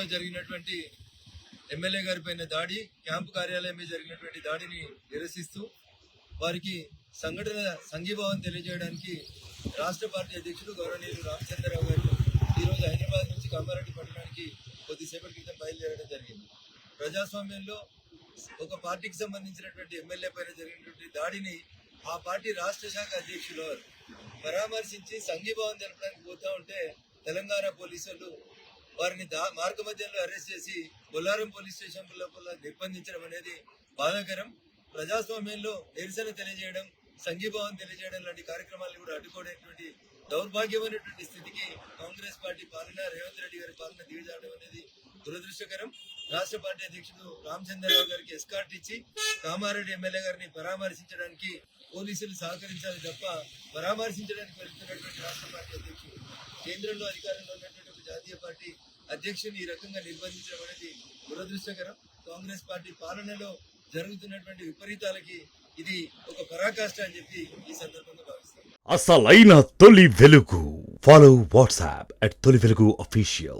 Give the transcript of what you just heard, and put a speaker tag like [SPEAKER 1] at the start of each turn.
[SPEAKER 1] సంగారెడ్డిలో జరిగినటువంటి ఎమ్మెల్యే గారి పైన దాడి, క్యాంపు కార్యాలయం మీద జరిగినటువంటి దాడిని నిరసిస్తూ వారికి సంఘీభావం తెలియజేయడానికి రాష్ట్ర పార్టీ అధ్యక్షుడు గౌరవనీయులు రామచంద్రరావు గారు ఈరోజు హైదరాబాద్ నుంచి కామారెడ్డి పట్టణానికి కొద్దిసేపటి క్రితం బయలుదేరడం జరిగింది. ప్రజాస్వామ్యంలో ఒక పార్టీకి సంబంధించినటువంటి ఎమ్మెల్యే పైన జరిగినటువంటి దాడిని ఆ పార్టీ రాష్ట్ర శాఖ అధ్యక్షులు పరామర్శించి సంఘీభావం తెలపడానికి పోతా ఉంటే తెలంగాణ పోలీసులు వారిని మార్గ మధ్యలో అరెస్ట్ చేసి బొల్లారం పోలీస్ స్టేషన్ లోపల నిర్బంధించడం అనేది బాధాకరం. ప్రజాస్వామ్యంలో నిరసన తెలియజేయడం, సంఘీభావం తెలియజేయడం లాంటి కార్యక్రమాలను కూడా అడ్డుకోవడానికి దౌర్భాగ్యమైనటువంటి స్థితికి కాంగ్రెస్ పార్టీ పాలన, రేవంత్ రెడ్డి గారి పాలన దిగజారడం అనేది దురదృష్టకరం. రాష్ట్ర పార్టీ అధ్యక్షుడు రామచంద్రరావు గారికి ఎస్కార్ట్ ఇచ్చి కామారెడ్డి ఎమ్మెల్యే గారిని పరామర్శించడానికి పోలీసులు సహకరించాలి తప్ప పరామర్శించడానికి వెళ్తున్నటువంటి రాష్ట్ర పార్టీ అధ్యక్షుడు, కేంద్రంలో అధికారంలో ఉన్నటువంటి ఒక జాతీయ పార్టీ అధ్యక్షుని ఈ రకంగా నిర్బంధించడం అనేది దురదృష్టకరం. కాంగ్రెస్ పార్టీ పాలనలో జరుగుతున్నటువంటి విపరీతాలకి ఇది ఒక పరాకాష్ట అని చెప్పి ఈ సందర్భంగా భావిస్తాను.
[SPEAKER 2] అసలైన తొలి వెలుగు. ఫాలో వాట్సాప్ @తొలి వెలుగు official.